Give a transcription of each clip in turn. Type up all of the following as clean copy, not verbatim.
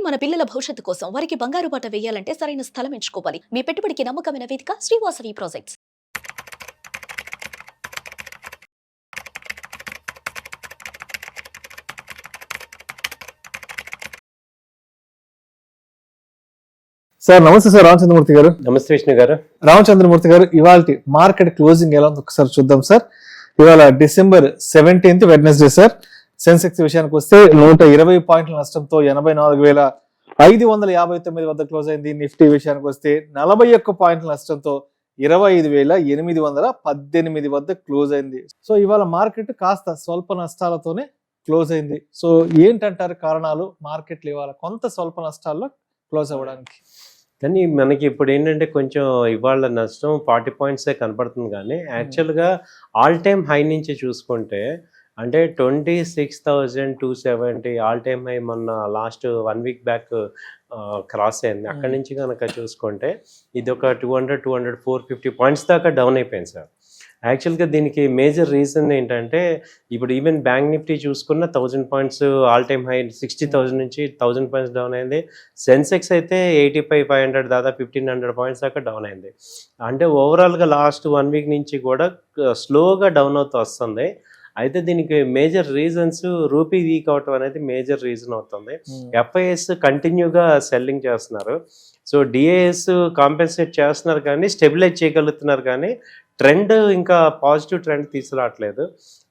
మన పిల్లల భవిష్యత్తు కోసం వారికి బంగారు బాట వేయాలంటే సరైన స్థలం ఎంచుకోవాలి. మీ పెట్టుబడికి నమ్మకమైన వేదిక శ్రీవాసవి ప్రాజెక్ట్స్. సార్ నమస్తే సార్. రామచంద్రమూర్తి గారు. నమస్తే విష్ణు గారు. రామచంద్రమూర్తి గారు, ఇవాళ మార్కెట్ క్లోజింగ్ ఎలా ఉంది ఒకసారి చూద్దాం సార్. ఇవాళ December 17th Wednesday sir. Sensex విషయానికి వస్తే 120 పాయింట్ల నష్టంతో 84,559 వద్ద క్లోజ్ అయింది. నిఫ్టీ విషయానికి వస్తే 41 పాయింట్ల నష్టంతో 25,818 వద్ద క్లోజ్ అయింది. సో ఇవాళ మార్కెట్ కాస్త స్వల్ప నష్టాలతోనే క్లోజ్ అయింది. సో ఏంటంటారు కారణాలు మార్కెట్లు ఇవాళ కొంత స్వల్ప నష్టాల్లో క్లోజ్ అవ్వడానికి? కానీ మనకి ఇప్పుడు ఏంటంటే కొంచెం ఇవాళ నష్టం 40 పాయింట్సే కనపడుతుంది. కానీ యాక్చువల్గా ఆల్ టైమ్ హై నుంచి చూసుకుంటే అంటే 26,270 ఆల్ టైమ్ హై మొన్న లాస్ట్ 1 వీక్ బ్యాక్ క్రాస్ అయింది. అక్కడి నుంచి కనుక చూసుకుంటే ఇది ఒక 200, 450 పాయింట్స్ దాకా డౌన్ అయిపోయింది సార్. యాక్చువల్గా దీనికి మేజర్ రీజన్ ఏంటంటే ఇప్పుడు ఈవెన్ బ్యాంక్ నిఫ్టీ చూసుకున్న 1000 పాయింట్స్ ఆల్ టైమ్ హై 60,000 నుంచి 1000 పాయింట్స్ డౌన్ అయింది. సెన్సెక్స్ అయితే 85,500 దాదాపు 1,500 పాయింట్స్ దాకా డౌన్ అయింది. అంటే ఓవరాల్గా లాస్ట్ 1 వీక్ నుంచి కూడా స్లోగా డౌన్ అవుతూ వస్తుంది. అయితే దీనికి మేజర్ రీజన్స్ రూపీ వీక్ అవటం అనేది మేజర్ రీజన్ అవుతుంది. ఎఫ్ఐఎస్ కంటిన్యూగా సెల్లింగ్ చేస్తున్నారు. సో డిఏఎస్ కాంపెన్సేట్ చేస్తున్నారు కానీ స్టెబిలైజ్ చేయగలుగుతున్నారు కానీ ట్రెండ్ ఇంకా పాజిటివ్ ట్రెండ్ తీసుకురావట్లేదు.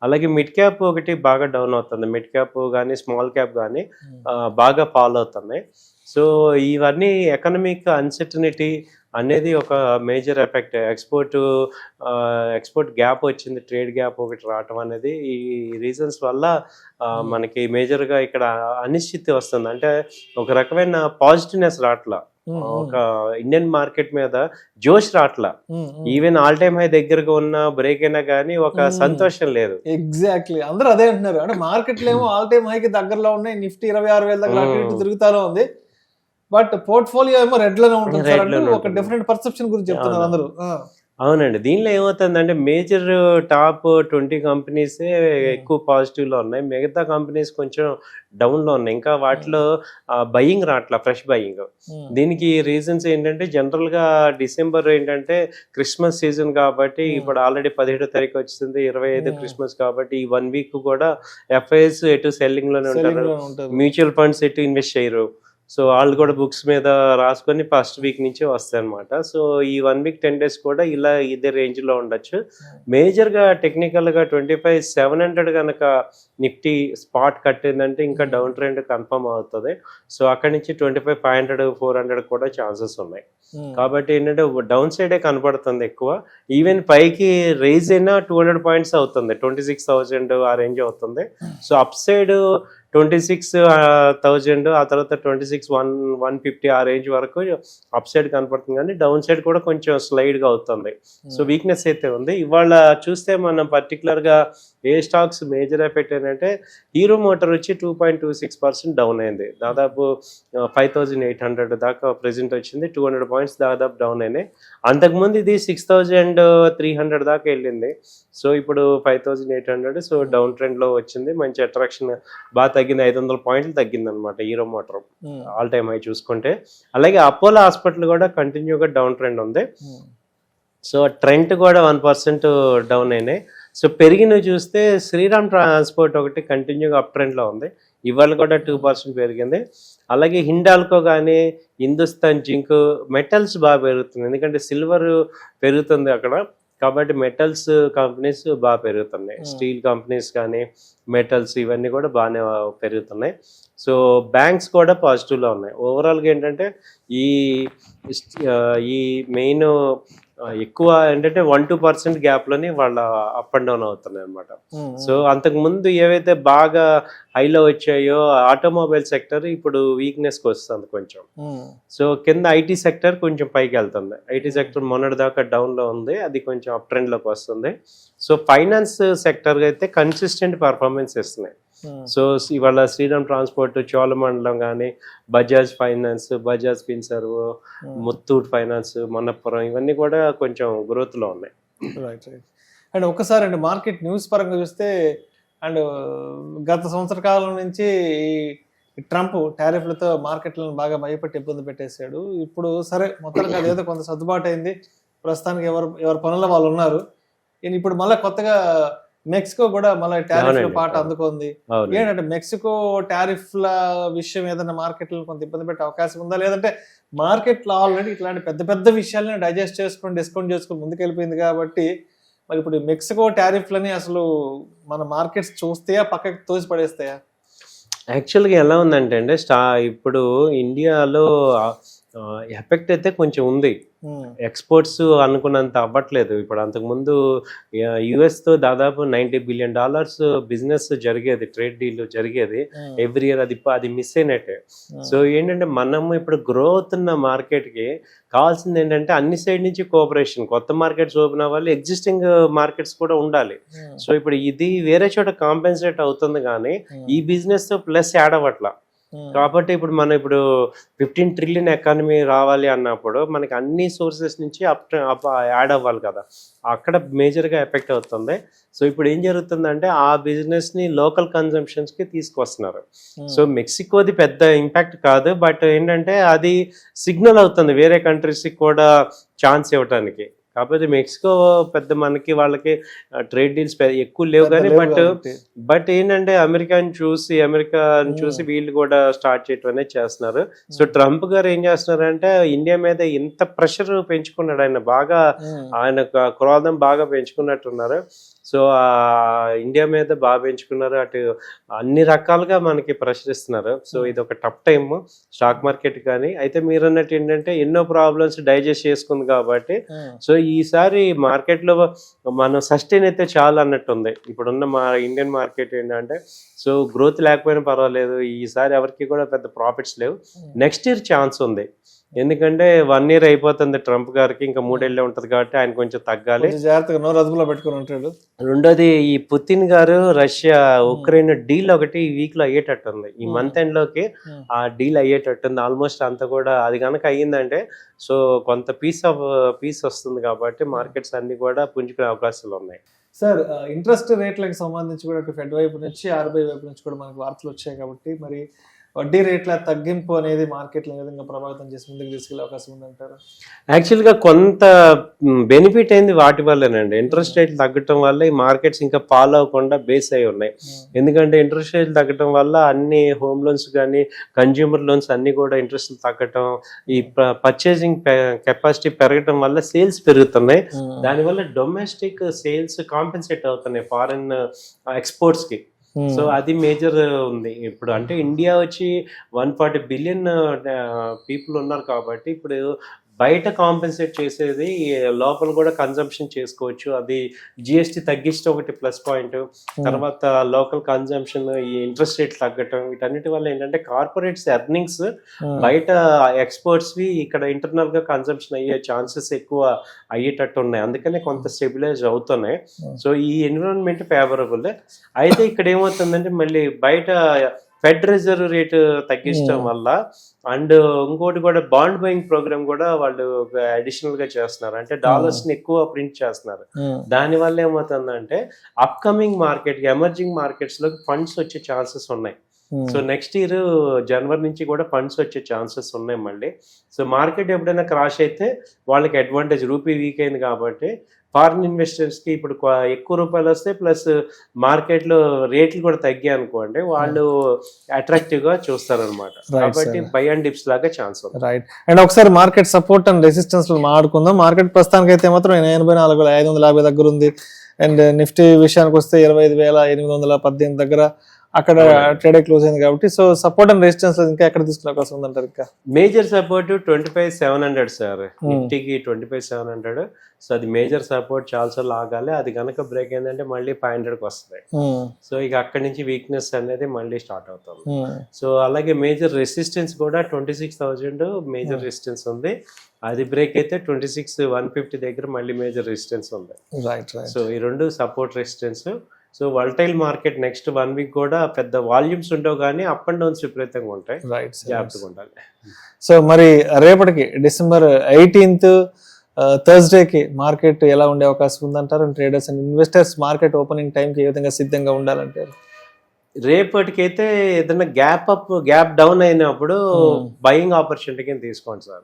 అలాగే మిడ్ క్యాప్ ఒకటి బాగా డౌన్ అవుతుంది. మిడ్ క్యాప్ కానీ స్మాల్ క్యాప్ కానీ బాగా ఫాలో అవుతున్నాయి. సో ఇవన్నీ ఎకనమిక్ అన్సర్టనిటీ అనేది ఒక మేజర్ ఎఫెక్ట్. ఎక్స్పోర్ట్ గ్యాప్ వచ్చింది, ట్రేడ్ గ్యాప్ ఒకటి రావటం అనేది ఈ రీజన్స్ వల్ల మనకి మేజర్గా ఇక్కడ అనిశ్చితి వస్తుంది. అంటే ఒక రకమైన పాజిటివ్నెస్ రావట్లా, ఒక ఇండియన్ మార్కెట్ మీద జోష్ రాట్లా. ఈవెన్ ఆల్ టైమ్ హై దగ్గరగా ఉన్న బ్రేక్ అయినా కానీ ఒక సంతోషం లేదు. ఎగ్జాక్ట్లీ అందరూ అదే అంటున్నారు. అంటే మార్కెట్లో ఏమో ఆల్ టైమ్ హైకి దగ్గరలో ఉన్నాయి, నిఫ్టీ 26,000 దగ్గర తిరుగుతానే ఉంది. బట్ పోర్ట్ఫోలియో ఏమో రెడ్ లోనే ఉంటుంది. ఒక డిఫరెంట్ పర్సెప్షన్ గురించి చెప్తున్నారు అందరూ. అవునండి. దీనిలో ఏమవుతుందంటే మేజర్ టాప్ 20 కంపెనీసే ఎక్కువ పాజిటివ్లో ఉన్నాయి, మిగతా కంపెనీస్ కొంచెం డౌన్లో ఉన్నాయి. ఇంకా వాటిలో బయింగ్ రావట్లా, ఫ్రెష్ బయింగ్. దీనికి రీజన్స్ ఏంటంటే జనరల్గా డిసెంబర్ ఏంటంటే క్రిస్మస్ సీజన్ కాబట్టి ఇప్పుడు ఆల్రెడీ 17వ తారీఖు వచ్చింది, 25 క్రిస్మస్ కాబట్టి ఈ 1 వీక్ కూడా ఎఫ్ఐఎస్ ఎటు సెల్లింగ్లోనే ఉంటారు, మ్యూచువల్ ఫండ్స్ ఎటు ఇన్వెస్ట్ చేయరు. సో వాళ్ళు కూడా బుక్స్ మీద రాసుకొని ఫస్ట్ వీక్ నుంచి వస్తాయి అనమాట. సో ఈ 1 వీక్ 10 days కూడా ఇలా ఇదే రేంజ్లో ఉండొచ్చు. మేజర్గా టెక్నికల్గా 25,700 కనుక నిఫ్టీ స్పాట్ కట్టిందంటే ఇంకా డౌన్ ట్రెండ్ కన్ఫర్మ్ అవుతుంది. సో అక్కడి నుంచి 25,500, 400 కూడా ఛాన్సెస్ ఉన్నాయి. కాబట్టి ఏంటంటే డౌన్ సైడే కనపడుతుంది ఎక్కువ. ఈవెన్ పైకి రేజ్ అయినా 200 పాయింట్స్ అవుతుంది, 26,000 ఆ రేంజ్ అవుతుంది. సో అప్ సైడ్ 26,000 ఆ తర్వాత 26,150 ఆ రేంజ్ వరకు అప్ సైడ్ కనపడుతుంది. కానీ డౌన్ సైడ్ కూడా కొంచెం స్లైడ్గా అవుతుంది. సో వీక్నెస్ అయితే ఉంది. ఇవాళ చూస్తే మనం పర్టికులర్గా ఏ స్టాక్స్ మేజర్ ఎఫెక్ట్ ఏంటంటే హీరో మోటార్ వచ్చి 2.26% డౌన్ అయింది. దాదాపు 5,800 దాకా ప్రెజెంట్ వచ్చింది, 200 పాయింట్స్ దాదాపు డౌన్ అయినాయి. అంతకుముందు ఇది 6,300 దాకా వెళ్ళింది. సో ఇప్పుడు 5,800. సో డౌన్ ట్రెండ్లో వచ్చింది, మంచి అట్రాక్షన్ బాగా తగ్గింది, 500 పాయింట్లు తగ్గింది అనమాట hero motor all time high చూసుకుంటే. అలాగే అపోలో హాస్పిటల్ కూడా కంటిన్యూగా డౌన్ ట్రెండ్ ఉంది. సో ట్రెండ్ కూడా 1% డౌన్ అయినాయి. సో పెరిగినవి చూస్తే శ్రీరామ్ ట్రాన్స్పోర్ట్ ఒకటి కంటిన్యూగా అప్ ట్రెండ్లో ఉంది, ఇవాళ కూడా 2% పెరిగింది. అలాగే హిండాల్కో కానీ హిందుస్థాన్ జింక్ మెటల్స్ బాగా పెరుగుతుంది, ఎందుకంటే సిల్వర్ పెరుగుతుంది అక్కడ కాబట్టి మెటల్స్ కంపెనీస్ బాగా పెరుగుతున్నాయి. స్టీల్ కంపెనీస్ కానీ మెటల్స్ ఇవన్నీ కూడా బాగానే పెరుగుతున్నాయి. సో బ్యాంక్స్ కూడా పాజిటివ్లో ఉన్నాయి. ఓవరాల్గా ఏంటంటే ఈ మెయిన్ ఎక్కువ ఏంటంటే 1-2% గ్యాప్లోని వాళ్ళ అప్ అండ్ డౌన్ అవుతున్నాయి అనమాట. సో అంతకుముందు ఏవైతే బాగా హైలో వచ్చాయో ఆటోమొబైల్ సెక్టర్ ఇప్పుడు వీక్నెస్కి వస్తుంది కొంచెం. సో కింద ఐటీ సెక్టర్ కొంచెం పైకి వెళ్తుంది. ఐటీ సెక్టర్ మొన్నటి దాకా డౌన్లో ఉంది, అది కొంచెం అప్ ట్రెండ్లోకి వస్తుంది. సో ఫైనాన్స్ సెక్టర్ అయితే కన్సిస్టెంట్ పర్ఫార్మెన్స్ ఇస్తున్నాయి. సో ఇవాళ శ్రీరామ్ ట్రాన్స్పోర్ట్, చోళమండలం కానీ బజాజ్ ఫైనాన్స్, బజాజ్ ఫిన్సర్వ్, ముత్తూట్ ఫైనాన్స్, మన్నపురం ఇవన్నీ కూడా కొంచెం గ్రోత్లో ఉన్నాయి. Right right. అండ్ ఒకసారి అండి మార్కెట్ న్యూస్ పరంగా చూస్తే అండ్ గత సంవత్సర కాలం నుంచి ఈ ట్రంప్ టారిఫ్లతో మార్కెట్లను బాగా భయపెట్టి ఇబ్బంది పెట్టేశాడు. ఇప్పుడు సరే మొత్తానికి అదేదో కొంత సర్దుబాటు అయింది, ప్రస్తుతానికి ఎవరి పనుల్లో వాళ్ళు ఉన్నారు. ఇప్పుడు మళ్ళీ కొత్తగా మెక్సికో కూడా మళ్ళీ టారిఫ్ల పాట అందుకుంది. ఏంటంటే మెక్సికో టారిఫ్ల విషయం ఏదైనా మార్కెట్లను కొంత ఇబ్బంది పెట్టే అవకాశం ఉందా, లేదంటే మార్కెట్లో ఆల్రెడీ ఇట్లాంటి పెద్ద పెద్ద విషయాలని డైజెస్ట్ చేసుకొని డిస్కౌంట్ చేసుకొని ముందుకెళ్ళిపోయింది కాబట్టి మరి ఇప్పుడు మెక్సికో టారిఫ్లని అసలు మన మార్కెట్స్ చూస్తాయా, పక్కకి తోసి పడేస్తాయా? యాక్చువల్గా ఎలా ఉందంటే అండి, ఇప్పుడు ఇండియాలో ఎఫెక్ట్ అయితే కొంచెం ఉంది. ఎక్స్పోర్ట్స్ అనుకున్నంత అవ్వట్లేదు. ఇప్పుడు అంతకుముందు యుఎస్తో దాదాపు $90 బిలియన్ బిజినెస్ జరిగేది, ట్రేడ్ డీల్ జరిగేది ఎవ్రీ ఇయర్. అది మిస్ అయినట్టే. సో ఏంటంటే మనము ఇప్పుడు గ్రో అవుతున్న మార్కెట్కి కావాల్సింది ఏంటంటే అన్ని సైడ్ నుంచి కోఆపరేషన్. కొత్త మార్కెట్స్ ఓపెన్ అవ్వాలి, ఎగ్జిస్టింగ్ మార్కెట్స్ కూడా ఉండాలి. సో ఇప్పుడు ఇది వేరే చోట కాంపెన్సేట్ అవుతుంది కానీ ఈ బిజినెస్ ప్లస్ యాడ్ అవ్వట్లా. కాబట్టి ఇప్పుడు మనం 15 ట్రిలియన్ ఎకానమీ రావాలి అన్నప్పుడు మనకి అన్ని సోర్సెస్ నుంచి యాడ్ అవ్వాలి కదా, అక్కడ మేజర్గా ఎఫెక్ట్ అవుతుంది. సో ఇప్పుడు ఏం జరుగుతుందంటే ఆ బిజినెస్ని లోకల్ కన్జంప్షన్స్కి తీసుకొస్తున్నారు. సో మెక్సికోది పెద్ద ఇంపాక్ట్ కాదు, బట్ ఏంటంటే అది సిగ్నల్ అవుతుంది వేరే కంట్రీస్కి కూడా ఛాన్స్ ఇవ్వడానికి. కాకపోతే మెక్సికో పెద్ద మనకి వాళ్ళకి ట్రేడ్ డీల్స్ ఎక్కువ లేవు కానీ బట్ ఏంటంటే అమెరికాని చూసి వీళ్ళు కూడా స్టార్ట్ చేయటం అనేది చేస్తున్నారు. సో ట్రంప్ గారు ఏం చేస్తున్నారంటే ఇండియా మీద ఇంత ప్రెషర్ పెంచుకున్నాడు, ఆయన క్రోధం బాగా పెంచుకున్నట్టున్నారు. సో ఇండియా మీద బాగా పెంచుకున్నారు, అటు అన్ని రకాలుగా మనకి ప్రెషర్ ఇస్తున్నారు. సో ఇది ఒక టఫ్ టైమ్ స్టాక్ మార్కెట్ కానీ. అయితే మీరు అన్నట్టు ఏంటంటే ఎన్నో ప్రాబ్లమ్స్ డైజెస్ట్ చేసుకుంది కాబట్టి సో ఈసారి మార్కెట్లో మనం సస్టైన్ అయితే చాలా అన్నట్టు ఉంది. ఇప్పుడున్న మా ఇండియన్ మార్కెట్ ఏంటంటే సో గ్రోత్ లేకపోయినా పర్వాలేదు, ఈసారి ఎవరికి కూడా పెద్ద ప్రాఫిట్స్ లేవు. నెక్స్ట్ ఇయర్ ఛాన్స్ ఉంది, ఎందుకంటే 1 year అయిపోతుంది ట్రంప్ గారికి, ఇంకా 3 ఏళ్ళే ఉంటది కాబట్టి ఆయన కొంచెం తగ్గాలి, జాగ్రత్తగా నోరు అదుపులో పెట్టుకుని ఉంటాడు. రెండోది ఈ పుతిన్ గారు రష్యా ఉక్రెయిన్ డీల్ ఒకటి ఈ వీక్ లో అయ్యేటట్టుంది, ఈ మంత్ ఎండ్ లోకి ఆ డీల్ అయ్యేటట్టుంది ఆల్మోస్ట్ అంతా కూడా. అది కనుక అయ్యిందంటే సో కొంత పీస్ వస్తుంది కాబట్టి మార్కెట్స్ అన్ని కూడా పుంజుకునే అవకాశాలు ఉన్నాయి. సార్ ఇంట్రెస్ట్ రేట్లకు సంబంధించి కూడా ఫెడ్ వైపు నుంచి ఆర్బీఐ వైపు నుంచి కూడా మనకు వార్తలు వచ్చాయి కాబట్టి మరి వడ్డీ రేట్ల తగ్గింపు అనేది మార్కెట్లో ఏ విధంగా ప్రభావితం చేసి ముందుకు తీసుకెళ్లే అవకాశం ఉందంటారు? యాక్చువల్గా కొంత బెనిఫిట్ అయింది వాటి వల్లేనండి. ఇంట్రెస్ట్ రేట్లు తగ్గటం వల్ల ఈ మార్కెట్స్ ఇంకా ఫాలో అవ్వకుండా బేస్ అయి ఉన్నాయి. ఎందుకంటే ఇంట్రెస్ట్ రేట్లు తగ్గటం వల్ల అన్ని హోమ్ లోన్స్ కానీ కన్జ్యూమర్ లోన్స్ అన్ని కూడా ఇంట్రెస్ట్ తగ్గటం, ఈ పర్చేసింగ్ కెపాసిటీ పెరగటం వల్ల సేల్స్ పెరుగుతున్నాయి. దానివల్ల డొమెస్టిక్ సేల్స్ కాంపెన్సేట్ అవుతున్నాయి ఫారెన్ ఎక్స్పోర్ట్స్ కి. సో అది మేజర్ ఉంది ఇప్పుడు. అంటే ఇండియా వచ్చి 140 బిలియన్ పీపుల్ ఉన్నారు కాబట్టి ఇప్పుడు బయట కాంపెన్సేట్ చేసేది లోపల కూడా కన్జంప్షన్ చేసుకోవచ్చు. అది జిఎస్టీ తగ్గించడం ఒకటి ప్లస్ పాయింట్. తర్వాత లోకల్ కన్జంప్షన్, ఈ ఇంట్రెస్ట్ రేట్ తగ్గటం, వీటన్నిటి వల్ల ఏంటంటే కార్పొరేట్స్ ఎర్నింగ్స్ బయట ఎక్స్పోర్ట్స్వి ఇక్కడ ఇంటర్నల్ గా కన్జంప్షన్ అయ్యే ఛాన్సెస్ ఎక్కువ అయ్యేటట్టు ఉన్నాయి. అందుకనే కొంత స్టెబిలైజ్ అవుతున్నాయి. సో ఈ ఎన్విరాన్మెంట్ ఫేవరబుల్. అయితే ఇక్కడ ఏమవుతుందంటే మళ్ళీ బయట ఫెడ్ రిజర్వ్ రేటు తగ్గించడం వల్ల అండ్ ఇంకోటి కూడా బాండ్ బయింగ్ ప్రోగ్రామ్ కూడా వాళ్ళు అడిషనల్ గా చేస్తున్నారు, అంటే డాలర్స్ ని ఎక్కువ ప్రింట్ చేస్తున్నారు. దాని వల్ల ఏమవుతుందంటే అప్కమింగ్ మార్కెట్ ఎమర్జింగ్ మార్కెట్స్ లో ఫండ్స్ వచ్చే ఛాన్సెస్ ఉన్నాయి. సో నెక్స్ట్ ఇయర్ జనవరి నుంచి కూడా ఫండ్స్ వచ్చే ఛాన్సెస్ ఉన్నాయి మళ్ళీ. సో మార్కెట్ ఎప్పుడైనా క్రాష్ అయితే వాళ్ళకి అడ్వాంటేజ్, రూపీ వీక్ అయింది కాబట్టి ఫారిన్ ఇన్వెస్టర్స్ కి ఇప్పుడు ఎక్కువ రూపాయలు వస్తాయి, ప్లస్ మార్కెట్ లో రేట్లు కూడా తగ్గాయి అనుకోండి, వాళ్ళు అట్రాక్టివ్ గా చూస్తారు అనమాట. కాబట్టి బై అండ్ డిప్స్ లాగా ఛాన్స్ ఉంది. రైట్. అండ్ ఒకసారి మార్కెట్ సపోర్ట్ అండ్ రెసిస్టెన్స్ లో మాట్లాడుకుందాం. మార్కెట్ ప్రస్తుతానికి అయితే మాత్రం 84,550 దగ్గర ఉంది. అండ్ నిఫ్టీ విషయానికి వస్తే 25,818 దగ్గర అక్కడ ట్రేడ్ క్లోజ్ అయింది కాబట్టి సో సపోర్ట్ అండ్ రెసిస్టెన్స్ ఇంకా ఎక్కడ తీసుకునే అవకాశం ఉందంటారు? ఇంకా మేజర్ సపోర్ట్ 25,700 సార్, నిఫ్టీకి 25,700. సో అది మేజర్ సపోర్ట్, చాలాసార్లు ఆగాలి. అది కనుక బ్రేక్ అయిందంటే మళ్ళీ 500కి వస్తుంది. సో ఇక అక్కడి నుంచి వీక్నెస్ అనేది మళ్ళీ స్టార్ట్ అవుతుంది. సో అలాగే మేజర్ రెసిస్టెన్స్ కూడా 26,000 మేజర్ రెసిస్టెన్స్ ఉంది. అది బ్రేక్ అయితే 26,150 దగ్గర మళ్ళీ మేజర్ రెసిస్టెన్స్ ఉంది. సో ఈ రెండు support resistance. So volatile market next 1 week కూడా పెద్ద వాల్యూమ్స్ ఉండవు కానీ అప్ అండ్ డౌన్స్ విపరీతంగా ఉంటాయి, జాగ్రత్తగా ఉండాలి. సో మరి రేపటికి December 18th థర్స్డేకి మార్కెట్ ఎలా ఉండే అవకాశం ఉందంటారు? Traders and investors market opening టైంకి ఏ విధంగా సిద్ధంగా ఉండాలంటారు? రేపటికైతే ఏదైనా గ్యాప్ డౌన్ అయినప్పుడు బయింగ్ ఆపర్చునిటీ కింద తీసుకోండి సార్.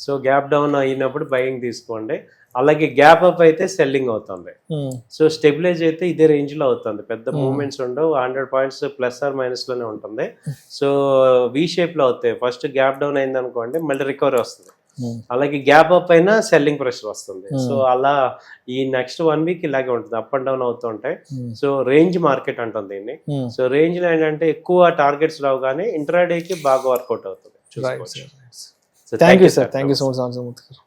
సో గ్యాప్ డౌన్ అయినప్పుడు బయింగ్ తీసుకోండి. అలాగే గ్యాప్ అప్ అయితే సెల్లింగ్ అవుతుంది. సో స్టెబిలైజ్ అయితే ఇదే రేంజ్ లో అవుతుంది, పెద్ద మూవ్మెంట్స్ ఉండవు, 100 పాయింట్స్ ప్లస్ ఆర్ మైనస్ లోనే ఉంటుంది. సో వి షేప్ లో అవుతాయి. ఫస్ట్ గ్యాప్ డౌన్ అయింది అనుకోండి, మళ్ళీ రికవరీ వస్తుంది. అలాగే గ్యాప్ అప్ అయినా సెల్లింగ్ ప్రెషర్ వస్తుంది. సో అలా ఈ నెక్స్ట్ 1 వీక్ ఇలాగే ఉంటుంది, అప్ అండ్ డౌన్ అవుతూ ఉంటాయి. సో రేంజ్ మార్కెట్ అంటుంది దీన్ని. సో రేంజ్ లో ఏంటంటే ఎక్కువ టార్గెట్స్ రావు, కానీ ఇంట్రాడేకి బాగా వర్కౌట్ అవుతుంది. Thank you sir, thank you so much.